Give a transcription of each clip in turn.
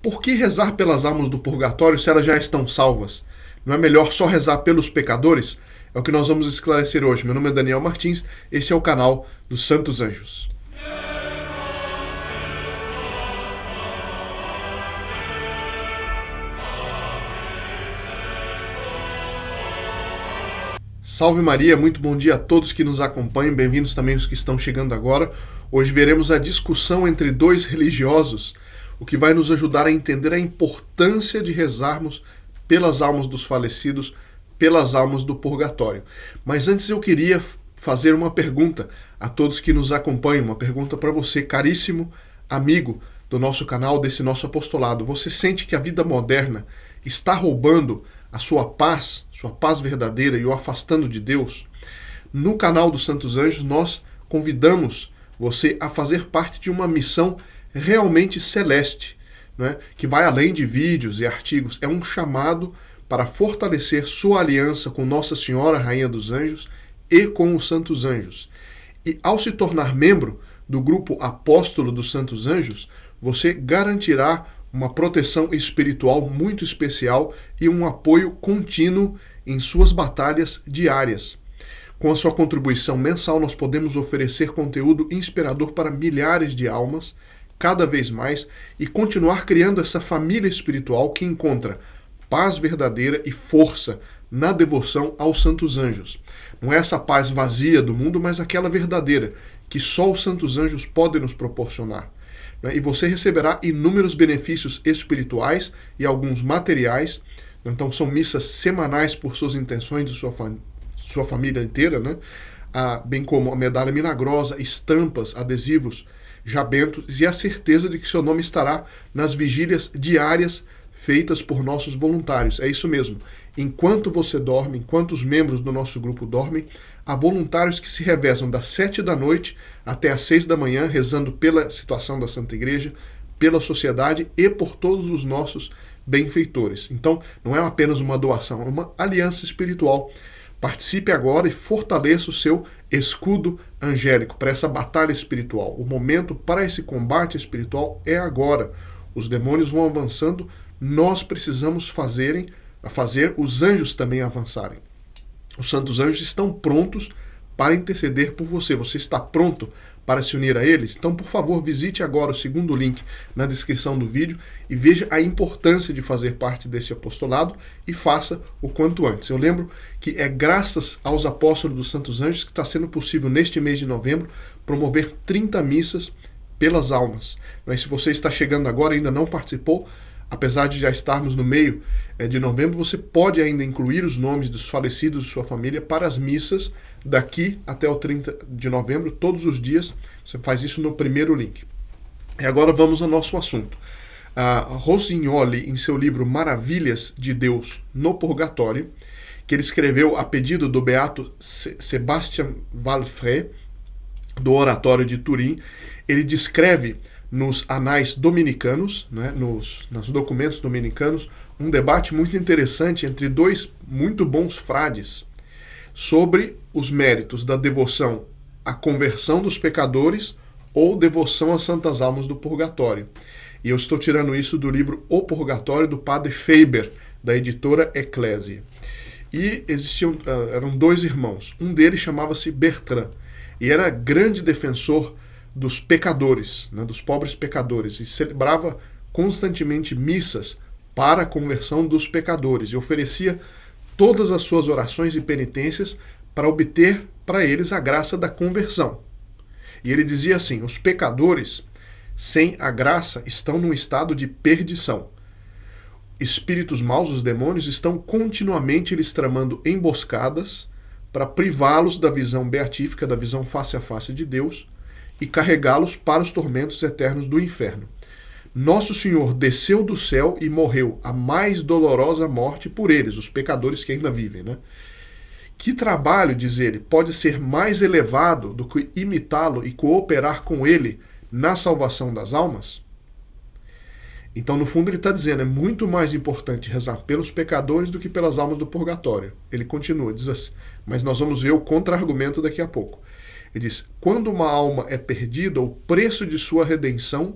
Por que rezar pelas almas do purgatório se elas já estão salvas? Não é melhor só rezar pelos pecadores? É o que nós vamos esclarecer hoje. Meu nome é Daniel Martins, esse é o canal dos Santos Anjos. Salve Maria, muito bom dia a todos que nos acompanham, bem-vindos também os que estão chegando agora. Hoje veremos a discussão entre dois religiosos, o que vai nos ajudar a entender a importância de rezarmos pelas almas dos falecidos, pelas almas do purgatório. Mas antes eu queria fazer uma pergunta a todos que nos acompanham, uma pergunta para você, caríssimo amigo do nosso canal, desse nosso apostolado. Você sente que a vida moderna está roubando a sua paz verdadeira e o afastando de Deus? No canal dos Santos Anjos nós convidamos você a fazer parte de uma missão realmente celeste, né? Que vai além de vídeos e artigos. É um chamado para fortalecer sua aliança com Nossa Senhora, Rainha dos Anjos, e com os Santos Anjos. E ao se tornar membro do grupo Apóstolo dos Santos Anjos, você garantirá uma proteção espiritual muito especial e um apoio contínuo em suas batalhas diárias. Com a sua contribuição mensal, nós podemos oferecer conteúdo inspirador para milhares de almas, cada vez mais, e continuar criando essa família espiritual que encontra paz verdadeira e força na devoção aos Santos Anjos. Não é essa paz vazia do mundo, mas aquela verdadeira, que só os Santos Anjos podem nos proporcionar. E você receberá inúmeros benefícios espirituais e alguns materiais. Então são missas semanais por suas intenções de sua família inteira, né? Bem como a medalha milagrosa, estampas, adesivos, jabentos e a certeza de que seu nome estará nas vigílias diárias feitas por nossos voluntários. É isso mesmo. Enquanto você dorme, enquanto os membros do nosso grupo dormem, há voluntários que se revezam das 7 da noite até às 6 da manhã, rezando pela situação da Santa Igreja, pela sociedade e por todos os nossos benfeitores. Então, não é apenas uma doação, é uma aliança espiritual. Participe agora e fortaleça o seu escudo angélico para essa batalha espiritual. O momento para esse combate espiritual é agora. Os demônios vão avançando, nós precisamos fazer os anjos também avançarem. Os santos anjos estão prontos para interceder por você. Você está pronto para se unir a eles? Então, por favor, visite agora o segundo link na descrição do vídeo e veja a importância de fazer parte desse apostolado e faça o quanto antes. Eu lembro que é graças aos apóstolos dos Santos Anjos que está sendo possível, neste mês de novembro, promover 30 missas pelas almas. Mas se você está chegando agora e ainda não participou, apesar de já estarmos no meio de novembro, você pode ainda incluir os nomes dos falecidos de sua família para as missas daqui até o 30 de novembro, todos os dias. Você faz isso no primeiro link. E agora vamos ao nosso assunto. Rossignoli, em seu livro Maravilhas de Deus no Purgatório, que ele escreveu a pedido do beato Sebastian Valfré, do Oratório de Turim, ele descreve nos anais dominicanos, né, nos documentos dominicanos, um debate muito interessante entre dois muito bons frades sobre os méritos da devoção à conversão dos pecadores ou devoção às santas almas do purgatório. E eu estou tirando isso do livro O Purgatório, do padre Faber, da editora Eclésia. E eram dois irmãos. Um deles chamava-se Bertrand e era grande defensor dos pecadores, né, dos pobres pecadores, e celebrava constantemente missas para a conversão dos pecadores e oferecia todas as suas orações e penitências para obter para eles a graça da conversão. E ele dizia assim: os pecadores sem a graça estão num estado de perdição. Espíritos maus, os demônios, estão continuamente lhes tramando emboscadas para privá-los da visão beatífica, da visão face a face de Deus, e carregá-los para os tormentos eternos do inferno. Nosso Senhor desceu do céu e morreu a mais dolorosa morte por eles, os pecadores que ainda vivem, né? Que trabalho, diz ele, pode ser mais elevado do que imitá-lo e cooperar com ele na salvação das almas? Então, no fundo, ele está dizendo, é muito mais importante rezar pelos pecadores do que pelas almas do purgatório. Ele continua, diz assim, mas nós vamos ver o contra-argumento daqui a pouco. Ele diz, quando uma alma é perdida, o preço de sua redenção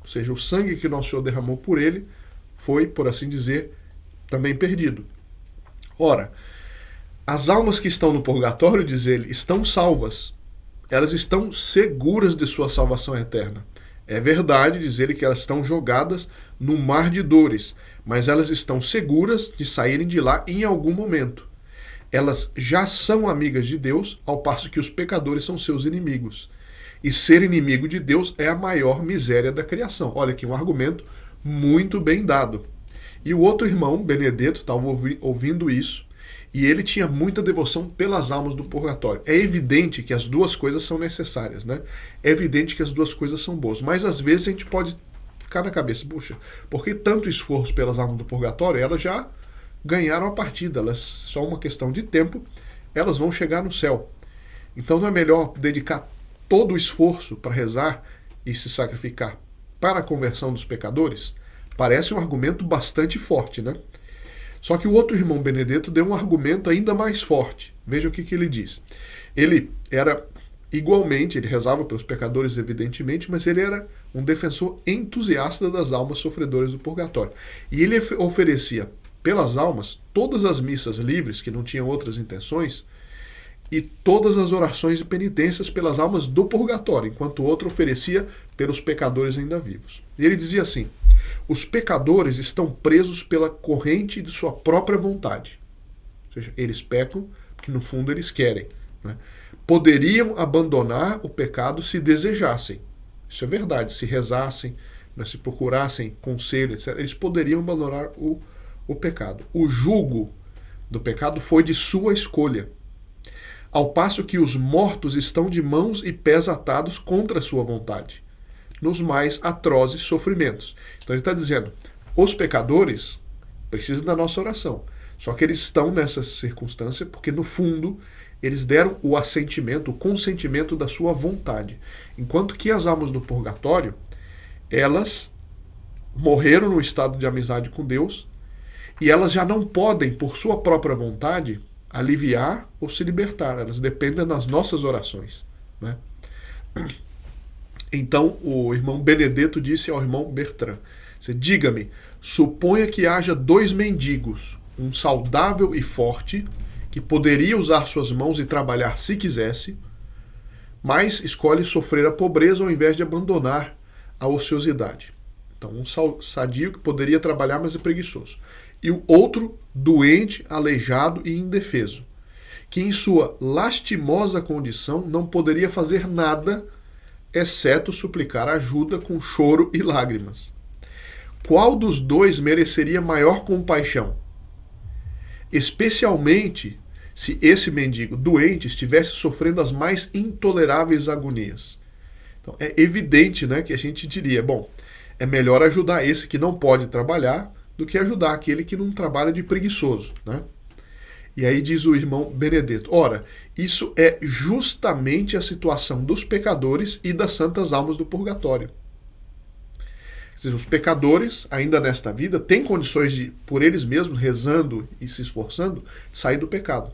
Ou seja, o sangue que nosso Senhor derramou por ele foi, por assim dizer, também perdido. Ora, as almas que estão no purgatório, diz ele, estão salvas. Elas estão seguras de sua salvação eterna. É verdade, diz ele, que elas estão jogadas no mar de dores, mas elas estão seguras de saírem de lá em algum momento. Elas já são amigas de Deus, ao passo que os pecadores são seus inimigos. E ser inimigo de Deus é a maior miséria da criação. Olha aqui, um argumento muito bem dado. E o outro irmão, Benedetto, estava ouvindo isso, e ele tinha muita devoção pelas almas do purgatório. É evidente que as duas coisas são necessárias, né? É evidente que as duas coisas são boas. Mas às vezes a gente pode ficar na cabeça, puxa, por que tanto esforço pelas almas do purgatório? Elas já ganharam a partida, elas só uma questão de tempo, elas vão chegar no céu. Então não é melhor dedicar todo o esforço para rezar e se sacrificar para a conversão dos pecadores? Parece um argumento bastante forte, né? Só que o outro irmão Benedetto deu um argumento ainda mais forte. Veja o que ele diz. Ele era igualmente, ele rezava pelos pecadores, evidentemente, mas ele era um defensor entusiasta das almas sofredoras do purgatório. E ele oferecia pelas almas todas as missas livres, que não tinham outras intenções, e todas as orações e penitências pelas almas do purgatório, enquanto o outro oferecia pelos pecadores ainda vivos. E ele dizia assim: os pecadores estão presos pela corrente de sua própria vontade. Ou seja, eles pecam porque no fundo eles querem, né? Poderiam abandonar o pecado se desejassem. Isso é verdade. Se rezassem, né, se procurassem conselho, etc., eles poderiam abandonar o pecado. O jugo do pecado foi de sua escolha. Ao passo que os mortos estão de mãos e pés atados contra a sua vontade, nos mais atrozes sofrimentos. Então ele está dizendo, os pecadores precisam da nossa oração. Só que eles estão nessa circunstância porque, no fundo, eles deram o assentimento, o consentimento da sua vontade. Enquanto que as almas do purgatório, elas morreram no estado de amizade com Deus e elas já não podem, por sua própria vontade, aliviar ou se libertar. Elas dependem das nossas orações, né? Então o irmão Benedetto disse ao irmão Bertrand: diga-me, suponha que haja dois mendigos, um saudável e forte, que poderia usar suas mãos e trabalhar se quisesse, mas escolhe sofrer a pobreza ao invés de abandonar a ociosidade. Então um sadio que poderia trabalhar, mas é preguiçoso. E o outro doente, aleijado e indefeso, que em sua lastimosa condição não poderia fazer nada, exceto suplicar ajuda com choro e lágrimas. Qual dos dois mereceria maior compaixão? Especialmente se esse mendigo doente estivesse sofrendo as mais intoleráveis agonias. Então, é evidente, né, que a gente diria, bom, é melhor ajudar esse que não pode trabalhar do que ajudar aquele que não trabalha de preguiçoso, né? E aí diz o irmão Benedetto, ora, isso é justamente a situação dos pecadores e das santas almas do purgatório. Ou seja, os pecadores, ainda nesta vida, têm condições de, por eles mesmos, rezando e se esforçando, sair do pecado.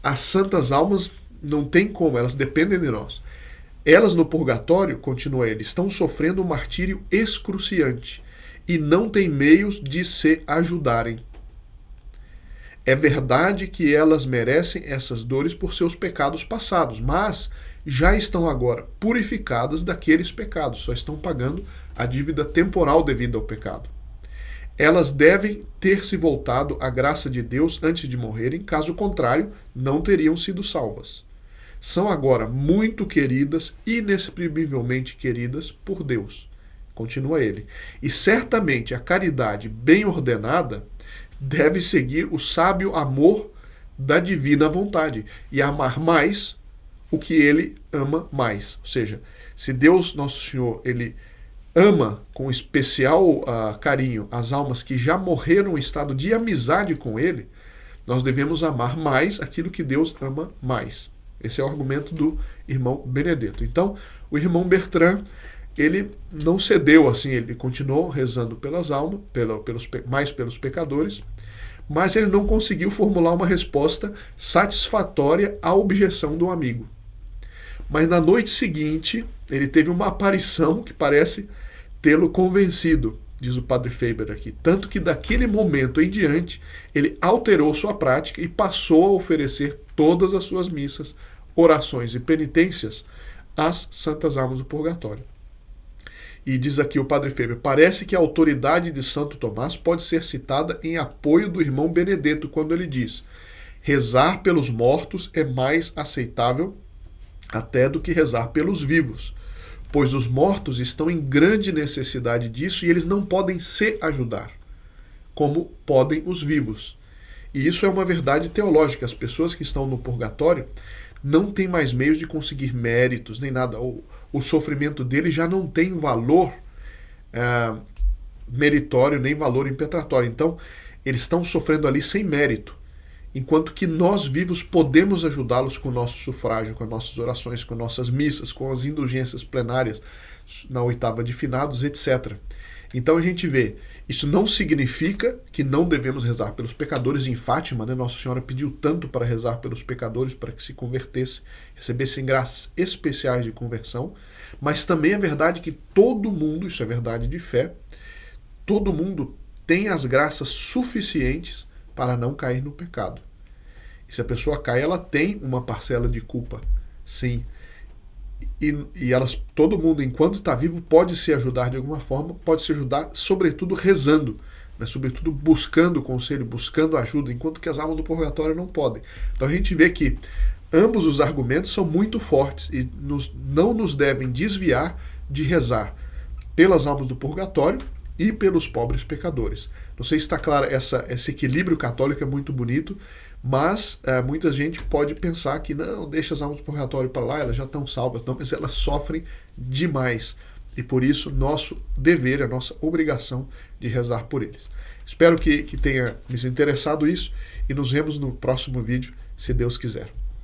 As santas almas não têm como, elas dependem de nós. Elas no purgatório, continua ele, estão sofrendo um martírio excruciante e não têm meios de se ajudarem. É verdade que elas merecem essas dores por seus pecados passados, mas já estão agora purificadas daqueles pecados, só estão pagando a dívida temporal devida ao pecado. Elas devem ter se voltado à graça de Deus antes de morrerem, caso contrário, não teriam sido salvas. São agora muito queridas, inexprimivelmente queridas por Deus. Continua ele. E certamente a caridade bem ordenada deve seguir o sábio amor da divina vontade e amar mais o que ele ama mais. Ou seja, se Deus, nosso Senhor, ele ama com especial carinho as almas que já morreram em estado de amizade com ele, nós devemos amar mais aquilo que Deus ama mais. Esse é o argumento do irmão Benedetto. Então, o irmão Bertrand, ele não cedeu assim, ele continuou rezando pelas almas, mais pelos pecadores, mas ele não conseguiu formular uma resposta satisfatória à objeção do amigo. Mas na noite seguinte, ele teve uma aparição que parece tê-lo convencido, diz o padre Faber aqui. Tanto que daquele momento em diante, ele alterou sua prática e passou a oferecer todas as suas missas, orações e penitências às Santas Almas do Purgatório. E diz aqui o padre Faber, parece que a autoridade de Santo Tomás pode ser citada em apoio do irmão Benedetto, quando ele diz: rezar pelos mortos é mais aceitável até do que rezar pelos vivos, pois os mortos estão em grande necessidade disso e eles não podem se ajudar, como podem os vivos. E isso é uma verdade teológica. As pessoas que estão no purgatório não têm mais meios de conseguir méritos, nem nada. O sofrimento deles já não tem valor meritório, nem valor impetratório. Então, eles estão sofrendo ali sem mérito, enquanto que nós vivos podemos ajudá-los com o nosso sufrágio, com as nossas orações, com nossas missas, com as indulgências plenárias na oitava de finados, etc. Então a gente vê, isso não significa que não devemos rezar pelos pecadores. Em Fátima, né, Nossa Senhora pediu tanto para rezar pelos pecadores, para que se convertessem, recebessem graças especiais de conversão, mas também é verdade que todo mundo, isso é verdade de fé, todo mundo tem as graças suficientes para não cair no pecado. E se a pessoa cai, ela tem uma parcela de culpa, sim. E todo mundo, enquanto está vivo, pode se ajudar de alguma forma, pode se ajudar, sobretudo rezando, né? Sobretudo buscando conselho, buscando ajuda, enquanto que as almas do purgatório não podem. Então a gente vê que ambos os argumentos são muito fortes e não nos devem desviar de rezar pelas almas do purgatório e pelos pobres pecadores. Não sei se está claro, esse equilíbrio católico é muito bonito, mas muita gente pode pensar que não, deixa as almas do purgatório para lá, elas já estão salvas. Não, mas elas sofrem demais. E por isso, nosso dever, a nossa obrigação de rezar por eles. Espero que tenha lhes interessado isso e nos vemos no próximo vídeo, se Deus quiser.